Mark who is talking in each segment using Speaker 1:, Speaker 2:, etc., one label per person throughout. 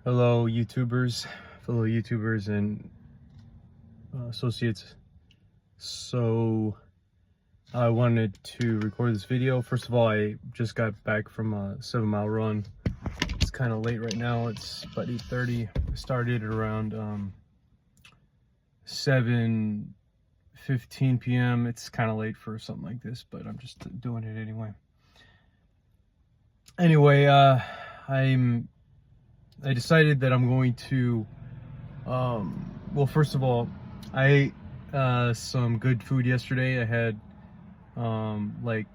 Speaker 1: Hello, YouTubers, fellow YouTubers, and associates. So, I wanted to record this video. First of all, I just got back from a 7-mile run. It's kind of late right now. It's about 8:30. I started at around 7:15 p.m. It's kind of late for something like this, but I'm just doing it anyway. Anyway, I decided that I'm going to, well, first of all, I ate some good food yesterday. I had, like,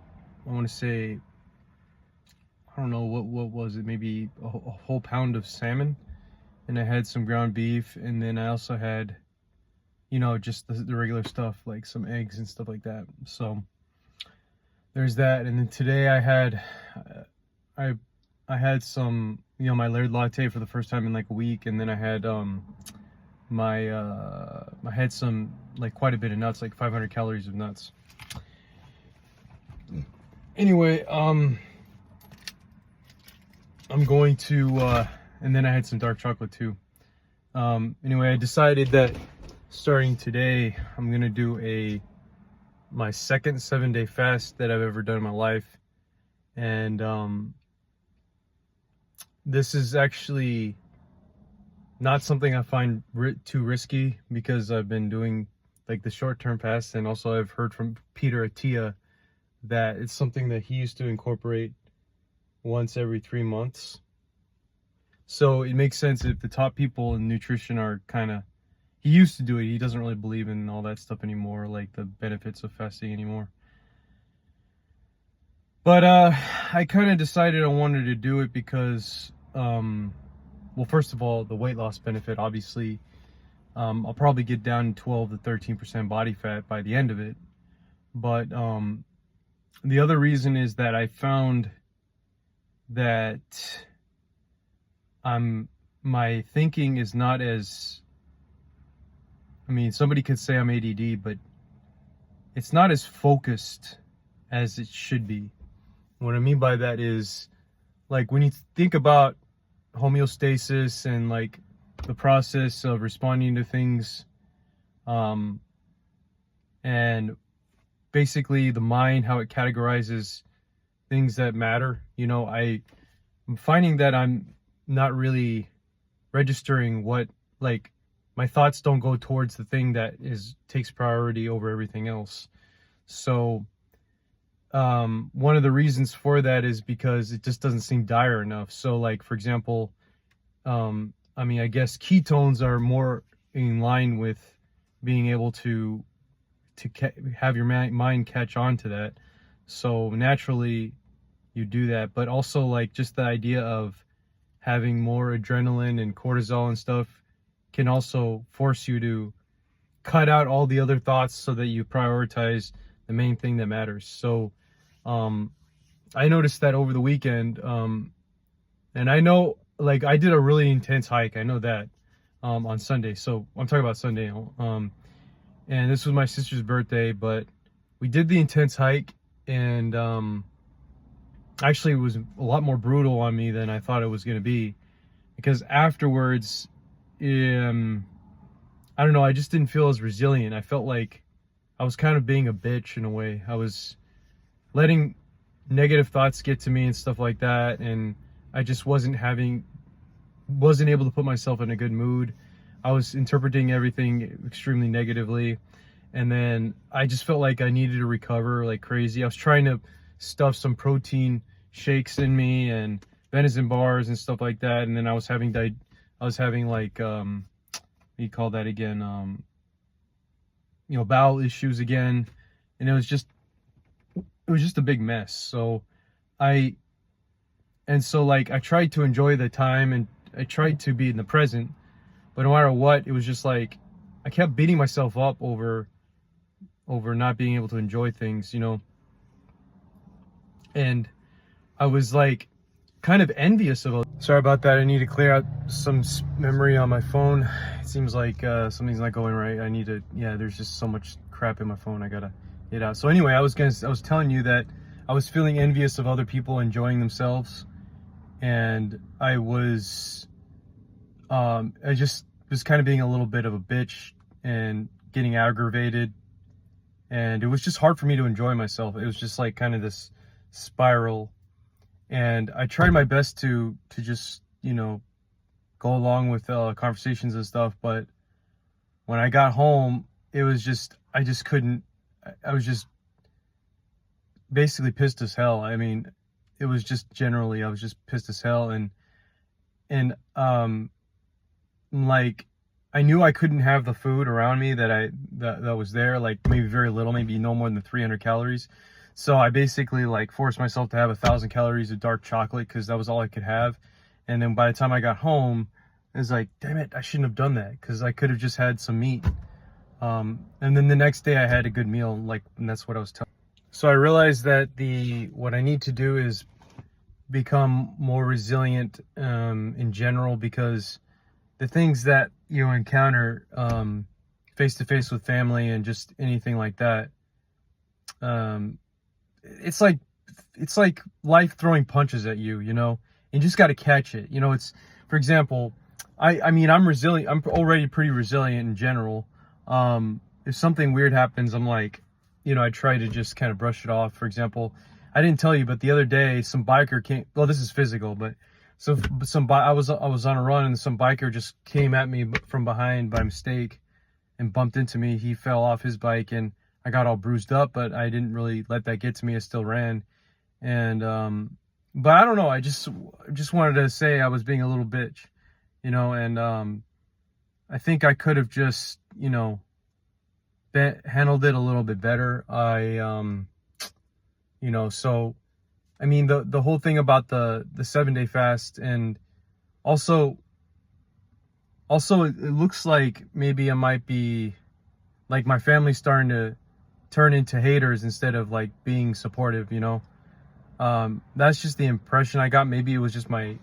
Speaker 1: I want to say, I don't know, what was it, maybe a whole pound of salmon, and I had some ground beef, and then I also had, just the regular stuff, like some eggs and stuff like that. So there's that. And then today I had, I had some, my Laird latte for the first time in like a week, and then I had I had some, like, quite a bit of nuts, like 500 calories of nuts. Anyway, I'm going to and then I had some dark chocolate too. Anyway, I decided that starting today I'm gonna do my second 7-day fast that I've ever done in my life. And this is actually not something I find too risky, because I've been doing like the short-term fast, and also I've heard from Peter Attia that it's something that he used to incorporate once every 3 months. So it makes sense if the top people in nutrition are he used to do it. He doesn't really believe in all that stuff anymore, like the benefits of fasting anymore. But I kind of decided I wanted to do it because, well, first of all, the weight loss benefit, obviously. I'll probably get down 12 to 13% body fat by the end of it. But the other reason is that I found that my thinking is not as, somebody could say I'm ADD, but it's not as focused as it should be. What I mean by that is, like, when you think about homeostasis and like the process of responding to things, and basically the mind, how it categorizes things that matter, I'm finding that I'm not really registering what, like, my thoughts don't go towards the thing that takes priority over everything else. So one of the reasons for that is because it just doesn't seem dire enough. So, like, for example, I guess ketones are more in line with being able to have your mind catch on to that. So naturally you do that. But also, like, just the idea of having more adrenaline and cortisol and stuff can also force you to cut out all the other thoughts so that you prioritize the main thing that matters. So I noticed that over the weekend, and I know, like, I did a really intense hike, I know that, on Sunday. So I'm talking about Sunday, and this was my sister's birthday, but we did the intense hike, and actually it was a lot more brutal on me than I thought it was going to be, because afterwards, I don't know, I just didn't feel as resilient. I felt like I was kind of being a bitch in a way. I was letting negative thoughts get to me and stuff like that, and I just wasn't able to put myself in a good mood. I was interpreting everything extremely negatively, and then I just felt like I needed to recover like crazy. I was trying to stuff some protein shakes in me and venison bars and stuff like that, and then I was having like, what do you call that again, bowel issues again, and it was just a big mess. So I tried to enjoy the time, and I tried to be in the present, but no matter what, it was just like I kept beating myself up over not being able to enjoy things, and I was like kind of envious of it. Sorry about that. I need to clear out some memory on my phone. It seems like something's not going right. There's just so much crap in my phone. I gotta get out. So anyway, I was telling you that I was feeling envious of other people enjoying themselves, and I was I just was kind of being a little bit of a bitch and getting aggravated, and it was just hard for me to enjoy myself. It was just like kind of this spiral, and I tried my best to just, you know, go along with conversations and stuff, but when I got home, it was just, I just couldn't. I was just basically pissed as hell. I mean, it was just generally, I was just pissed as hell, and like, I knew I couldn't have the food around me that was there, like maybe very little, maybe no more than 300 calories. So I basically like forced myself to have 1,000 calories of dark chocolate because that was all I could have. And then by the time I got home, it was like, damn it, I shouldn't have done that because I could have just had some meat. And then the next day I had a good meal, like, and that's what I was telling. So I realized that what I need to do is become more resilient in general, because the things that you encounter face to face with family and just anything like that, it's like life throwing punches at you, you know. You just got to catch it. You know, it's, for example, I mean, I'm resilient. I'm already pretty resilient in general. If something weird happens, I'm like, you know, I try to just kind of brush it off. For example, I didn't tell you, but the other day some biker came. Well, this is physical, but so I was on a run, and some biker just came at me from behind by mistake and bumped into me. He fell off his bike, and I got all bruised up, but I didn't really let that get to me. I still ran, and but I don't know. I just wanted to say I was being a little bitch, you know, and I think I could have just, you know, handled it a little bit better. You know, so I mean, the whole thing about the 7-day fast, and also it looks like maybe I might be, like, my family's starting to turn into haters instead of like being supportive, you know. That's just the impression I got. Maybe it was just my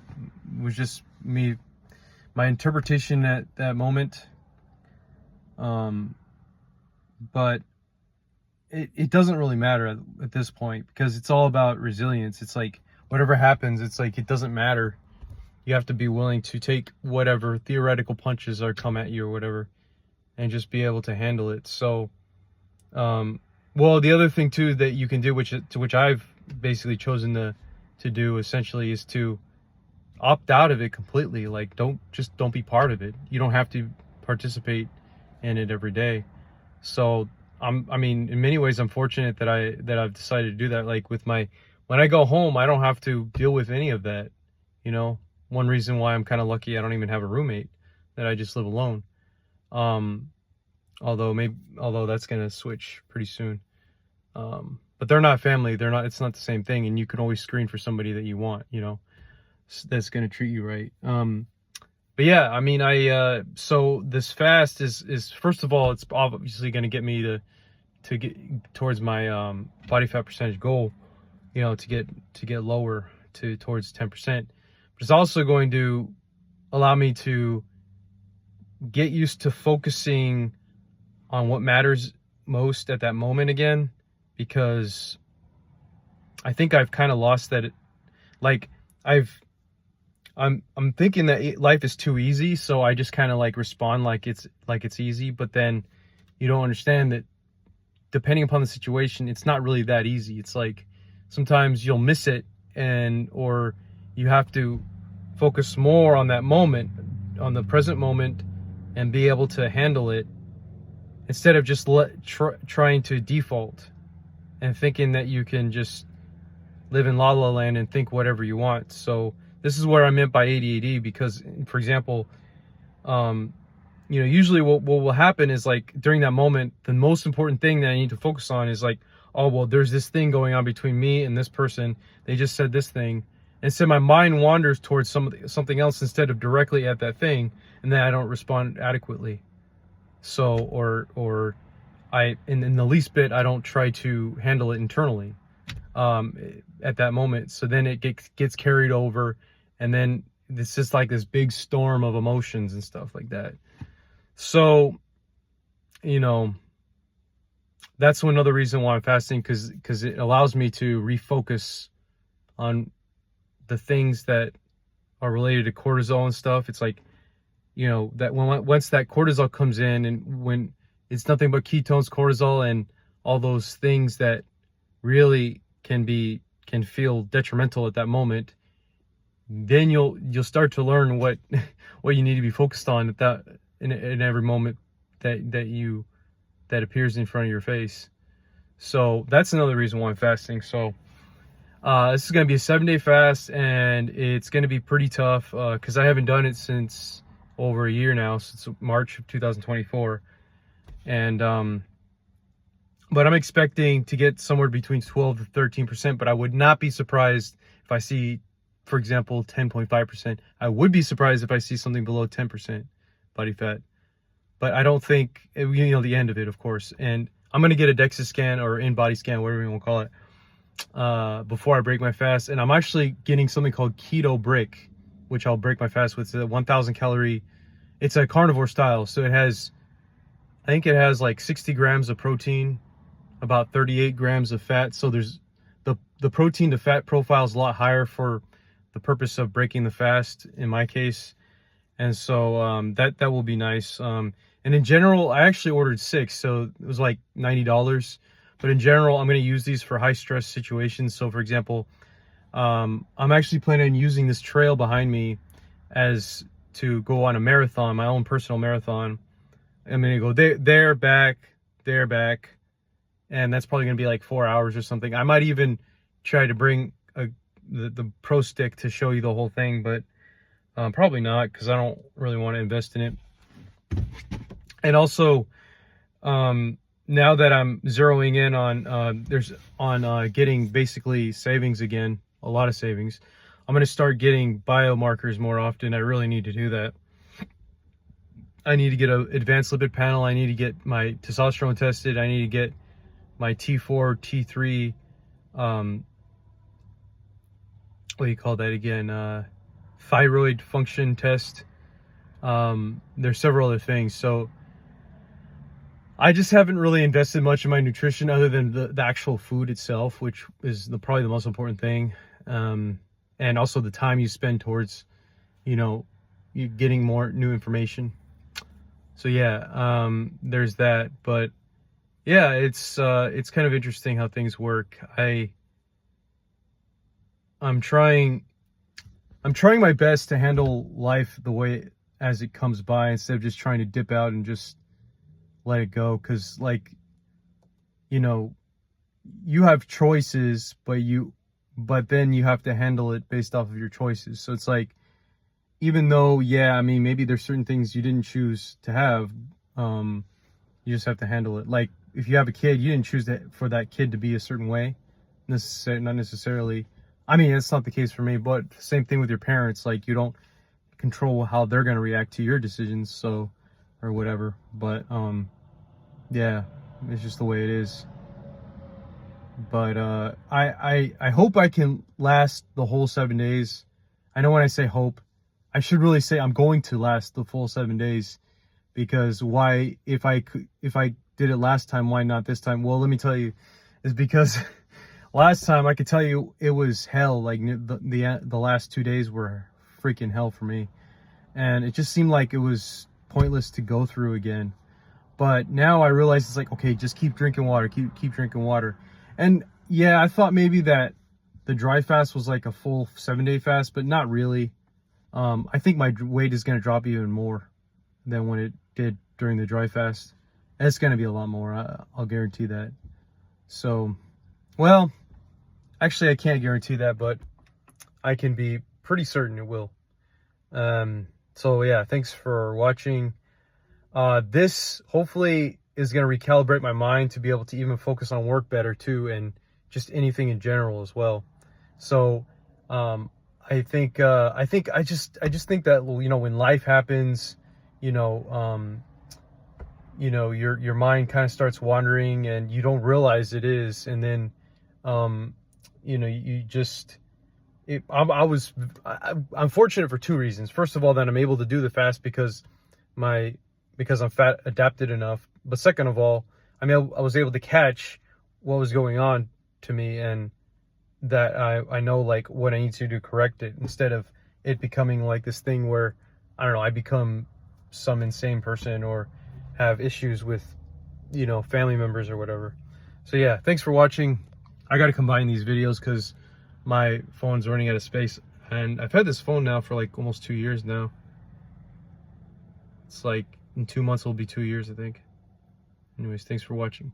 Speaker 1: interpretation at that moment. But it doesn't really matter at this point, because it's all about resilience. It's like whatever happens, it's like it doesn't matter. You have to be willing to take whatever theoretical punches are come at you or whatever, and just be able to handle it. So, well, the other thing too that you can do, which I've basically chosen to do essentially, is to opt out of it completely. Like, don't be part of it. You don't have to participate in it every day. So I mean, in many ways, I'm fortunate that I've decided to do that. Like when I go home, I don't have to deal with any of that. You know, one reason why I'm kind of lucky, I don't even have a roommate, that I just live alone. Although that's gonna switch pretty soon. But they're not family. It's not the same thing. And you can always screen for somebody that you want, you know, that's gonna treat you right. But yeah, I mean, so this fast is first of all, it's obviously going to get me to get towards my body fat percentage goal, you know, to get lower towards 10%. But it's also going to allow me to get used to focusing on what matters most at that moment again, because I think I've kind of lost that. Like, I'm thinking that life is too easy, so I just kind of like respond like it's easy, but then you don't understand that depending upon the situation, it's not really that easy. It's like sometimes you'll miss it, or you have to focus more on that moment, on the present moment, and be able to handle it, instead of just trying to default and thinking that you can just live in la la land and think whatever you want. So this is what I meant by ADD, because, for example, you know, usually what will happen is, like, during that moment, the most important thing that I need to focus on is like, oh, well, there's this thing going on between me and this person. They just said this thing. And so my mind wanders towards something else instead of directly at that thing, and then I don't respond adequately. So, or I, in the least bit, I don't try to handle it internally at that moment. So then it gets carried over, and then it's just like this big storm of emotions and stuff like that. So, you know, that's another reason why I'm fasting, because it allows me to refocus on the things that are related to cortisol and stuff. It's like you know, that once that cortisol comes in, and when it's nothing but ketones, cortisol, and all those things that really can feel detrimental at that moment, then you'll start to learn what what you need to be focused on at that in every moment that appears in front of your face. So that's another reason why I'm fasting. So this is going to be a 7-day fast, and it's going to be pretty tough because I haven't done it since over a year now, since March of 2024. And but I'm expecting to get somewhere between 12 to 13%, but I would not be surprised if I see, for example, 10.5%. I would be surprised if I see something below 10% body fat. But I don't think, you know, the end of it, of course. And I'm going to get a DEXA scan or in-body scan, whatever you want to call it, before I break my fast. And I'm actually getting something called Keto Brick, which I'll break my fast with. It's a 1,000 calorie, it's a carnivore style. So it has, I think it has like 60 grams of protein, about 38 grams of fat. So there's the protein to fat profile is a lot higher for the purpose of breaking the fast in my case. And so that will be nice. And in general, I actually ordered 6, so it was like $90. But in general, I'm going to use these for high stress situations. So for example, I'm actually planning on using this trail behind me as to go on a marathon, my own personal marathon. I'm going to go there, back, and that's probably going to be like 4 hours or something. I might even try to bring the Pro Stick to show you the whole thing, but probably not, because I don't really want to invest in it. And also, now that I'm zeroing in on getting basically savings again, a lot of savings, I'm going to start getting biomarkers more often. I really need to do that. I need to get an advanced lipid panel. I need to get my testosterone tested. I need to get my T4, T3, what do you call that again? Thyroid function test. There's several other things. So I just haven't really invested much in my nutrition other than the actual food itself, which is probably the most important thing. And also the time you spend towards, you know, you getting more new information. So yeah, there's that. But yeah, it's kind of interesting how things work. I'm trying my best to handle life the way as it comes by, instead of just trying to dip out and just let it go. Because, like, you know, you have choices, but then you have to handle it based off of your choices. So it's like, even though, yeah, I mean, maybe there's certain things you didn't choose to have, you just have to handle it. Like, if you have a kid, you didn't choose for that kid to be a certain way, not necessarily. I mean, it's not the case for me, but same thing with your parents. Like, you don't control how they're going to react to your decisions, so, or whatever. But yeah, it's just the way it is. But I hope I can last the whole 7 days. I know when I say hope, I should really say I'm going to last the full 7 days, because why, if I did it last time, why not this time? Well, let me tell you, is because last time I could tell you it was hell. Like, the last 2 days were freaking hell for me, and it just seemed like it was pointless to go through again. But now I realize it's like, okay, just keep drinking water, keep drinking water. And yeah, I thought maybe that the dry fast was like a full 7-day fast, but not really. I think my weight is going to drop even more than when it did during the dry fast. And it's going to be a lot more. I'll guarantee that. So, well, actually I can't guarantee that, but I can be pretty certain it will. So yeah, thanks for watching. This hopefully is going to recalibrate my mind to be able to even focus on work better too, and just anything in general as well. So I just think that, you know, when life happens, you know, your mind kind of starts wandering and you don't realize it is, and then you know, you just I'm fortunate for 2 reasons. First of all, that I'm able to do the fast because I'm fat adapted enough. But second of all, I mean, I was able to catch what was going on to me, and that I know like what I need to do to correct it, instead of it becoming like this thing where, I don't know, I become some insane person or have issues with, you know, family members or whatever. So yeah, thanks for watching. I got to combine these videos because my phone's running out of space, and I've had this phone now for like almost 2 years now. It's like in 2 months it'll be 2 years, I think. Anyways, thanks for watching.